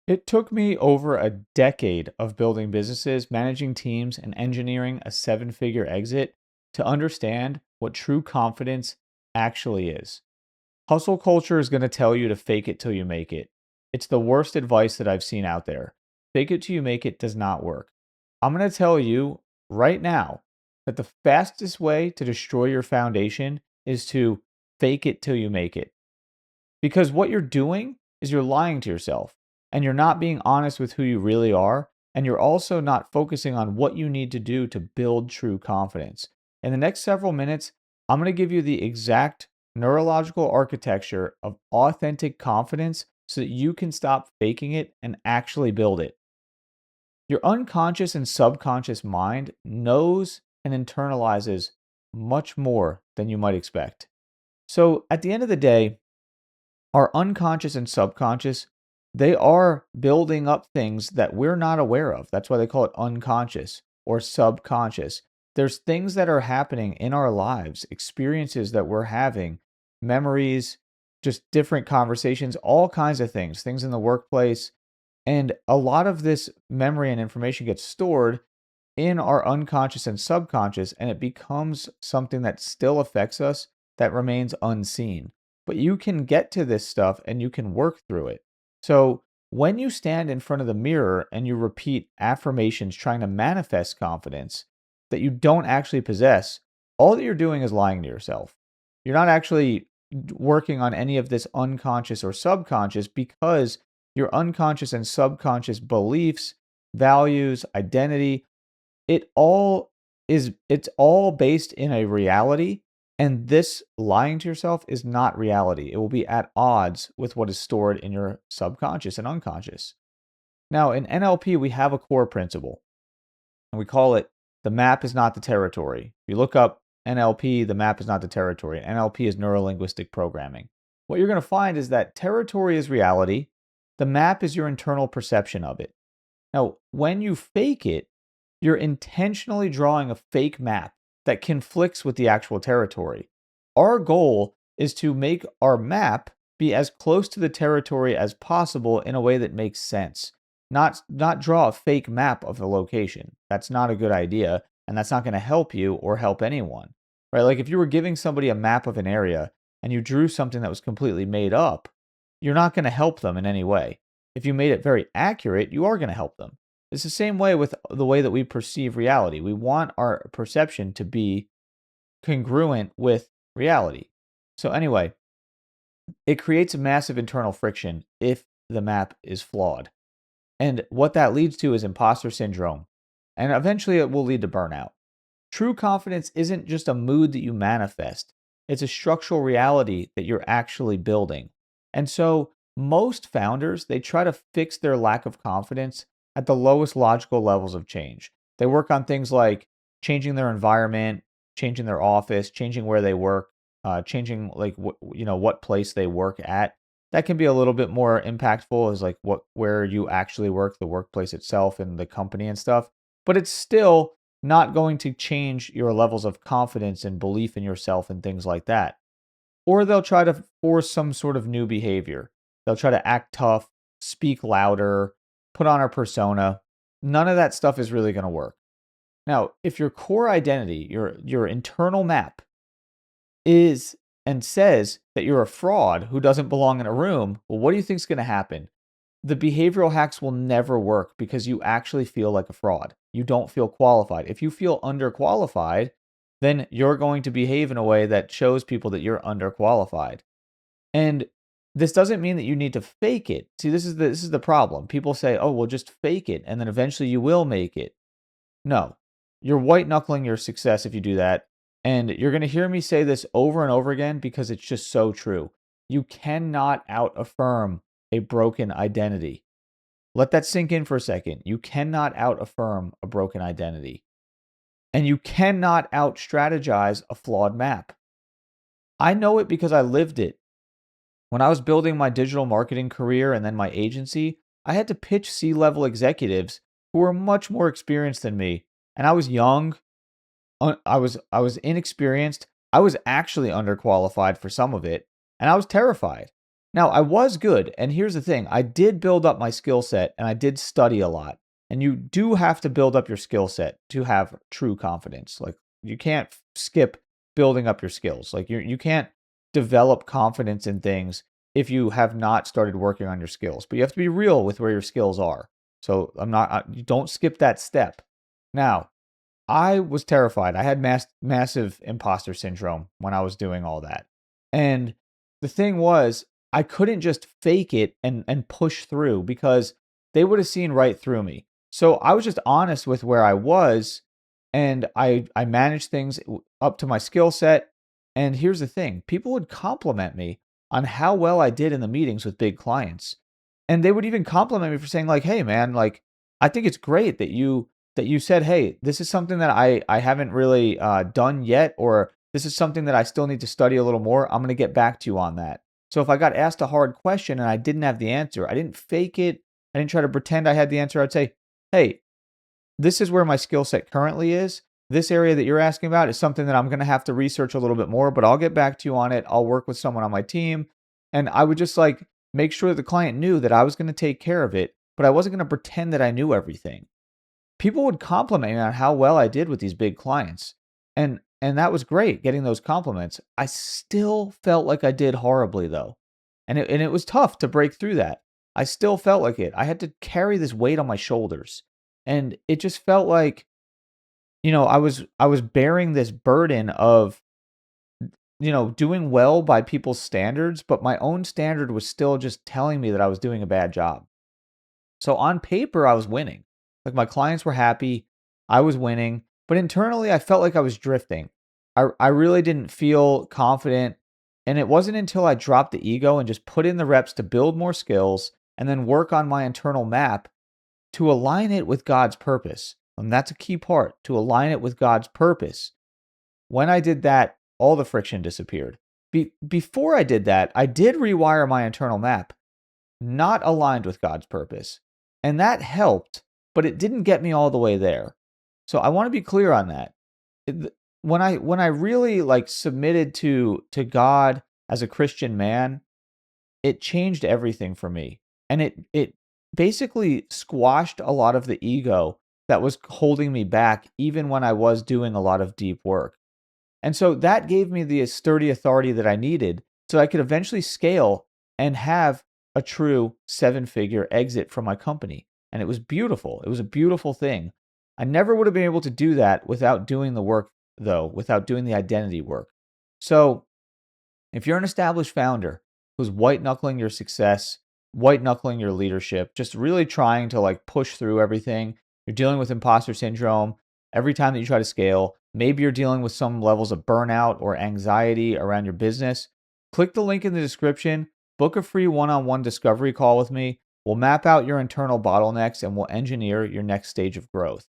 It took me over a decade of building businesses, managing teams, and engineering a seven-figure exit to understand what true confidence actually is. Hustle culture is going to tell you to fake it till you make it. It's the worst advice that I've seen out there. Fake it till you make it does not work. I'm going to tell you right now that the fastest way to destroy your foundation is to fake it till you make it. Because what you're doing is you're lying to yourself and you're not being honest with who you really are. And you're also not focusing on what you need to do to build true confidence. In the next several minutes, I'm going to give you the exact neurological architecture of authentic confidence so that you can stop faking it and actually build it. Your unconscious and subconscious mind knows and internalizes much more than you might expect. So at the end of the day, our unconscious and subconscious, they are building up things that we're not aware of. That's why they call it unconscious or subconscious. There's things that are happening in our lives, experiences that we're having, memories, just different conversations, all kinds of things in the workplace. And a lot of this memory and information gets stored in our unconscious and subconscious, and it becomes something that still affects us that remains unseen. But you can get to this stuff and you can work through it. So, when you stand in front of the mirror and you repeat affirmations trying to manifest confidence that you don't actually possess, all that you're doing is lying to yourself. You're not actually working on any of this unconscious or subconscious because your unconscious and subconscious beliefs, values, identity, it's all based in a reality, and this lying to yourself is not reality. It will be at odds with what is stored in your subconscious and unconscious. Now, in NLP, we have a core principle, and we call it the map is not the territory. If you look up NLP, the map is not the territory. NLP is neuro-linguistic programming. What you're going to find is that territory is reality, the map is your internal perception of it. Now, when you fake it, you're intentionally drawing a fake map that conflicts with the actual territory. Our goal is to make our map be as close to the territory as possible in a way that makes sense. Not draw a fake map of the location. That's not a good idea, and that's not going to help you or help anyone. Right? Like if you were giving somebody a map of an area and you drew something that was completely made up, you're not going to help them in any way. If you made it very accurate, you are going to help them. It's the same way with the way that we perceive reality. We want our perception to be congruent with reality. So, anyway, it creates a massive internal friction if the map is flawed. And what that leads to is imposter syndrome. And eventually it will lead to burnout. True confidence isn't just a mood that you manifest, it's a structural reality that you're actually building. And so, most founders, they try to fix their lack of confidence at the lowest logical levels of change. They work on things like changing their environment, changing their office, changing where they work, changing like what place they work at. That can be a little bit more impactful as like what where you actually work, the workplace itself and the company and stuff. But it's still not going to change your levels of confidence and belief in yourself and things like that. Or they'll try to force some sort of new behavior. They'll try to act tough, speak louder, put on a persona. None of that stuff is really going to work. Now, if your core identity, your internal map is and says that you're a fraud who doesn't belong in a room, well, what do you think is going to happen? The behavioral hacks will never work because you actually feel like a fraud. You don't feel qualified. If you feel underqualified, then you're going to behave in a way that shows people that you're underqualified. And this doesn't mean that you need to fake it. See, this is the problem. People say, "Oh, well, just fake it, and then eventually you will make it." No, you're white knuckling your success if you do that. And you're going to hear me say this over and over again because it's just so true. You cannot out affirm a broken identity. Let that sink in for a second. You cannot out affirm a broken identity. And you cannot out strategize a flawed map. I know it because I lived it. When I was building my digital marketing career and then my agency, I had to pitch C-level executives who were much more experienced than me. And I was young, I was inexperienced. I was actually underqualified for some of it, and I was terrified. Now, I was good, and here's the thing, I did build up my skill set, and I did study a lot, and you do have to build up your skill set to have true confidence. Like, you can't skip building up your skills. Like, you can't develop confidence in things if you have not started working on your skills, but you have to be real with where your skills are. So, you don't skip that step. Now, I was terrified. I had massive imposter syndrome when I was doing all that. And the thing was, I couldn't just fake it and push through because they would have seen right through me. So I was just honest with where I was, and I managed things up to my skill set. And here's the thing, people would compliment me on how well I did in the meetings with big clients. And they would even compliment me for saying like, "Hey man, like I think it's great that you said, hey, this is something that I haven't really done yet, or this is something that I still need to study a little more. I'm going to get back to you on that." So if I got asked a hard question and I didn't have the answer, I didn't fake it. I didn't try to pretend I had the answer. I'd say, "Hey, this is where my skill set currently is. This area that you're asking about is something that I'm going to have to research a little bit more, but I'll get back to you on it. I'll work with someone on my team." And I would just like make sure that the client knew that I was going to take care of it, but I wasn't going to pretend that I knew everything. People would compliment me on how well I did with these big clients. And that was great getting those compliments. I still felt like I did horribly though. And it was tough to break through that. I still felt like it. I had to carry this weight on my shoulders. And it just felt like, I was bearing this burden of, doing well by people's standards, but my own standard was still just telling me that I was doing a bad job. So on paper, I was winning. Like my clients were happy, I was winning, but internally, I felt like I was drifting. I really didn't feel confident. And it wasn't until I dropped the ego and just put in the reps to build more skills and then work on my internal map to align it with God's purpose. And that's a key part, to align it with God's purpose. When I did that, all the friction disappeared. Before I did that, I did rewire my internal map, not aligned with God's purpose. And that helped, but it didn't get me all the way there. So I want to be clear on that. When I really like submitted to God as a Christian man, it changed everything for me. And it basically squashed a lot of the ego that was holding me back even when I was doing a lot of deep work. And so that gave me the sturdy authority that I needed so I could eventually scale and have a true seven-figure exit from my company. And it was beautiful. It was a beautiful thing. I never would have been able to do that without doing the work, though, without doing the identity work. So if you're an established founder who's white knuckling your success, white knuckling your leadership, just really trying to like push through everything, you're dealing with imposter syndrome every time that you try to scale. Maybe you're dealing with some levels of burnout or anxiety around your business. Click the link in the description, book a free one-on-one discovery call with me. We'll map out your internal bottlenecks and we'll engineer your next stage of growth.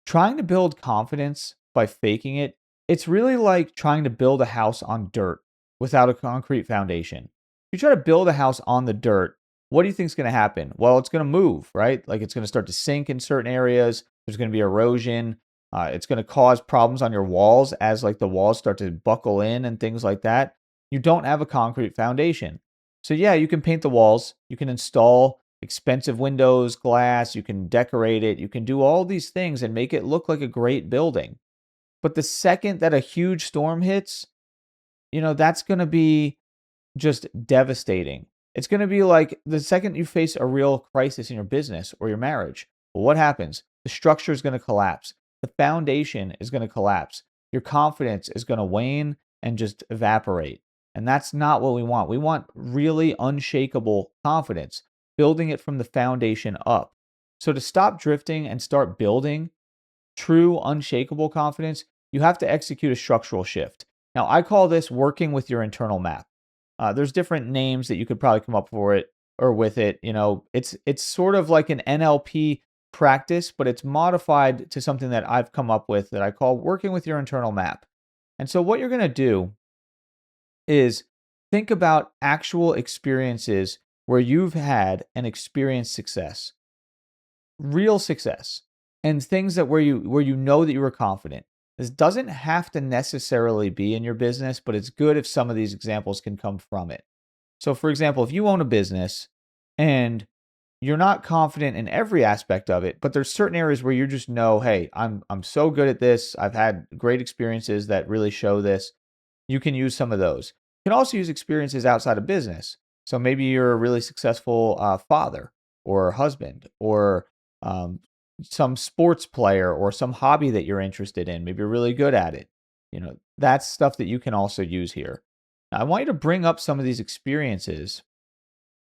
Trying to build confidence by faking it, it's really like trying to build a house on dirt without a concrete foundation. If you try to build a house on the dirt, what do you think is going to happen? Well, it's going to move, right? Like it's going to start to sink in certain areas. There's going to be erosion. It's going to cause problems on your walls as like the walls start to buckle in and things like that. You don't have a concrete foundation. So yeah, you can paint the walls. You can install expensive windows, glass. You can decorate it. You can do all these things and make it look like a great building. But the second that a huge storm hits, that's going to be just devastating. It's going to be like the second you face a real crisis in your business or your marriage. Well, what happens? The structure is going to collapse. The foundation is going to collapse. Your confidence is going to wane and just evaporate. And that's not what we want. We want really unshakable confidence, building it from the foundation up. So to stop drifting and start building true unshakable confidence, you have to execute a structural shift. Now, I call this working with your internal map. There's different names that you could probably come up for it or with it. It's sort of like an NLP practice, but it's modified to something that I've come up with that I call working with your internal map. And so what you're going to do is think about actual experiences where you've had and experienced success, real success, and things that where you know that you were confident. This doesn't have to necessarily be in your business, but it's good if some of these examples can come from it. So, for example, if you own a business and you're not confident in every aspect of it, but there's certain areas where you just know, hey, I'm so good at this. I've had great experiences that really show this. You can use some of those. You can also use experiences outside of business. So maybe you're a really successful father or husband or um, some sports player or some hobby that you're interested in. Maybe you're really good at it. That's stuff that you can also use here. Now, I want you to bring up some of these experiences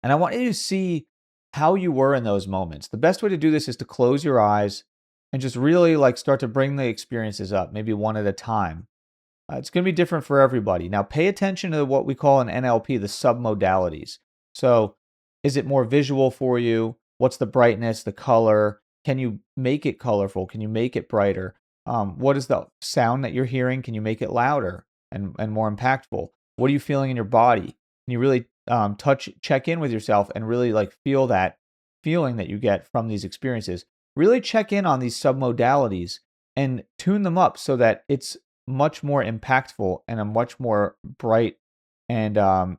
and I want you to see how you were in those moments. The best way to do this is to close your eyes and just really like start to bring the experiences up, maybe one at a time. It's going to be different for everybody. Now, pay attention to what we call in NLP the submodalities. So, is it more visual for you? What's the brightness, the color? Can you make it colorful? Can you make it brighter? What is the sound that you're hearing? Can you make it louder and more impactful? What are you feeling in your body? Can you really check in with yourself and really like feel that feeling that you get from these experiences? Really check in on these submodalities and tune them up so that it's much more impactful and a much more bright and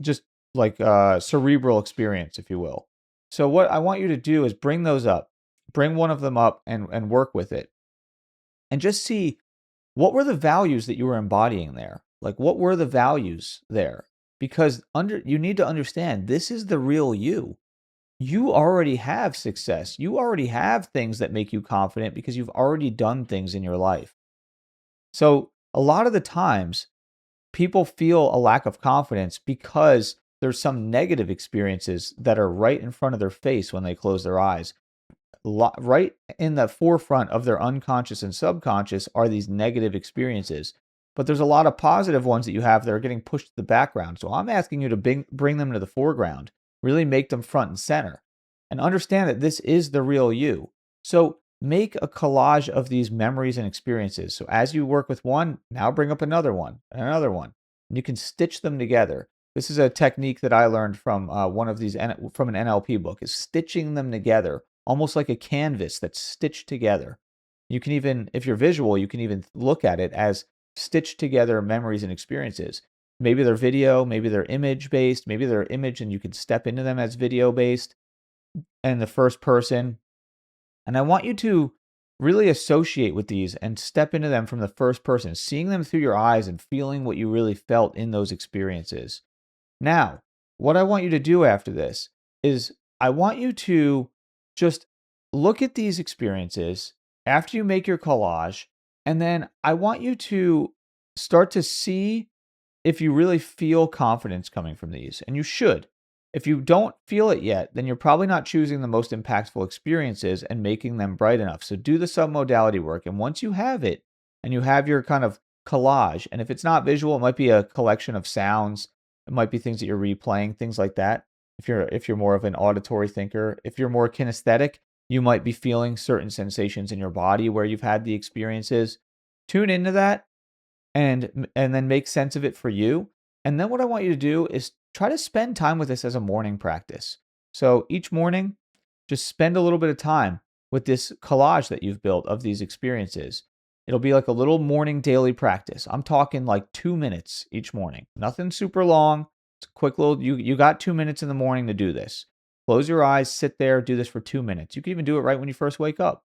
just like cerebral experience, if you will. So what I want you to do is bring those up, bring one of them up and work with it and just see what were the values that you were embodying there? Like what were the values there? Because you need to understand this is the real you. You already have success. You already have things that make you confident because you've already done things in your life. So, a lot of the times, people feel a lack of confidence because there's some negative experiences that are right in front of their face when they close their eyes. Right in the forefront of their unconscious and subconscious are these negative experiences. But there's a lot of positive ones that you have that are getting pushed to the background. So, I'm asking you to bring them to the foreground, really make them front and center, and understand that this is the real you. So, make a collage of these memories and experiences. So as you work with one, now bring up another one and another one. And you can stitch them together. This is a technique that I learned from one of these from an NLP book is stitching them together, almost like a canvas that's stitched together. You can even, if you're visual, you can even look at it as stitched together memories and experiences. Maybe they're video, maybe they're image based, maybe they're image and you can step into them as video based and the first person. And I want you to really associate with these and step into them from the first person, seeing them through your eyes and feeling what you really felt in those experiences. Now, what I want you to do after this is I want you to just look at these experiences after you make your collage, and then I want you to start to see if you really feel confidence coming from these, and you should. If you don't feel it yet, then you're probably not choosing the most impactful experiences and making them bright enough. So do the submodality work. And once you have it and you have your kind of collage, and if it's not visual, it might be a collection of sounds. It might be things that you're replaying, things like that. If you're more of an auditory thinker, if you're more kinesthetic, you might be feeling certain sensations in your body where you've had the experiences. Tune into that and then make sense of it for you. And then what I want you to do is try to spend time with this as a morning practice. So each morning, just spend a little bit of time with this collage that you've built of these experiences. It'll be like a little morning daily practice. I'm talking like 2 minutes each morning. Nothing super long. It's a quick little, you got 2 minutes in the morning to do this. Close your eyes, sit there, do this for 2 minutes. You can even do it right when you first wake up.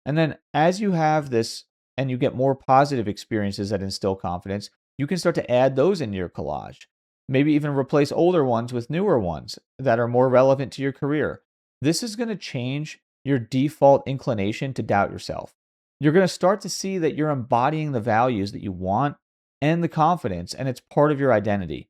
And then as you have this and you get more positive experiences that instill confidence, you can start to add those into your collage. Maybe even replace older ones with newer ones that are more relevant to your career. This is going to change your default inclination to doubt yourself. You're going to start to see that you're embodying the values that you want and the confidence, and it's part of your identity.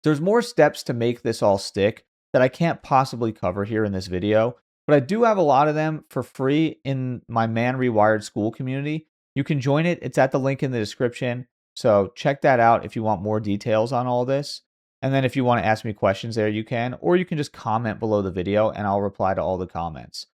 There's more steps to make this all stick that I can't possibly cover here in this video, but I do have a lot of them for free in my Man Rewired School community. You can join it. It's at the link in the description. So check that out if you want more details on all this. And then if you want to ask me questions there, you can, or you can just comment below the video and I'll reply to all the comments.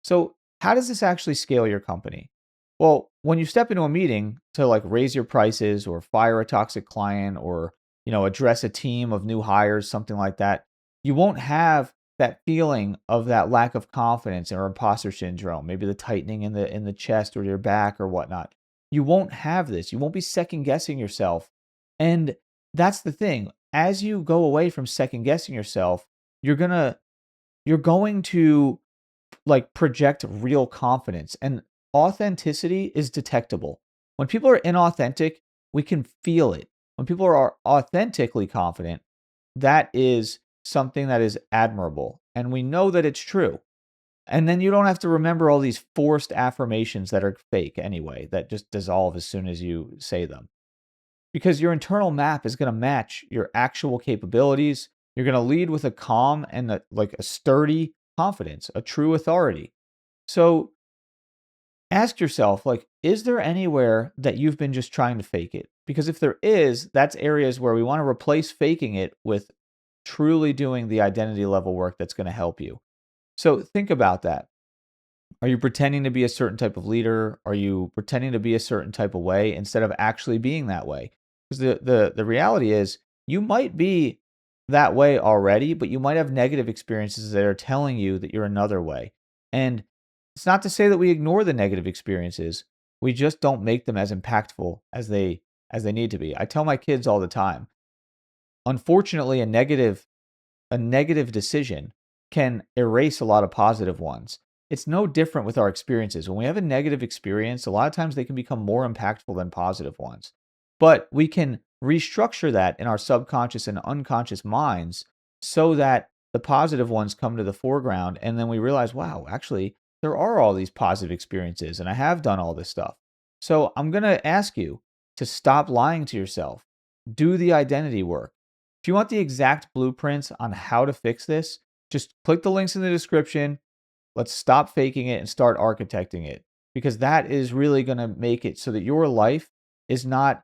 So how does this actually scale your company? Well, when you step into a meeting to like raise your prices or fire a toxic client or, address a team of new hires, something like that, you won't have that feeling of that lack of confidence or imposter syndrome, maybe the tightening in the chest or your back or whatnot. You won't have this. You won't be second guessing yourself. And that's the thing. as you go away from second guessing yourself, you're going to like project real confidence, and authenticity is detectable. When people are inauthentic, we can feel it. When people are authentically confident, that is something that is admirable, and we know that it's true. And then you don't have to remember all these forced affirmations that are fake anyway, that just dissolve as soon as you say them. Because your internal map is going to match your actual capabilities. You're going to lead with a calm and like a sturdy confidence, a true authority. So ask yourself, like, is there anywhere that you've been just trying to fake it? Because if there is, that's areas where we want to replace faking it with truly doing the identity level work that's going to help you. So think about that. Are you pretending to be a certain type of leader? Are you pretending to be a certain type of way instead of actually being that way? Because the reality is you might be that way already, but you might have negative experiences that are telling you that you're another way. And it's not to say that we ignore the negative experiences. We just don't make them as impactful as they need to be. I tell my kids all the time, unfortunately, a negative decision can erase a lot of positive ones. It's no different with our experiences. When we have a negative experience, a lot of times they can become more impactful than positive ones. But we can restructure that in our subconscious and unconscious minds so that the positive ones come to the foreground. And then we realize, wow, actually, there are all these positive experiences and I have done all this stuff. So I'm going to ask you to stop lying to yourself, do the identity work. If you want the exact blueprints on how to fix this, just click the links in the description. Let's stop faking it and start architecting it, because that is really going to make it so that your life is not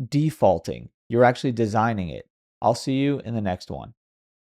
defaulting. You're actually designing it. I'll see you in the next one.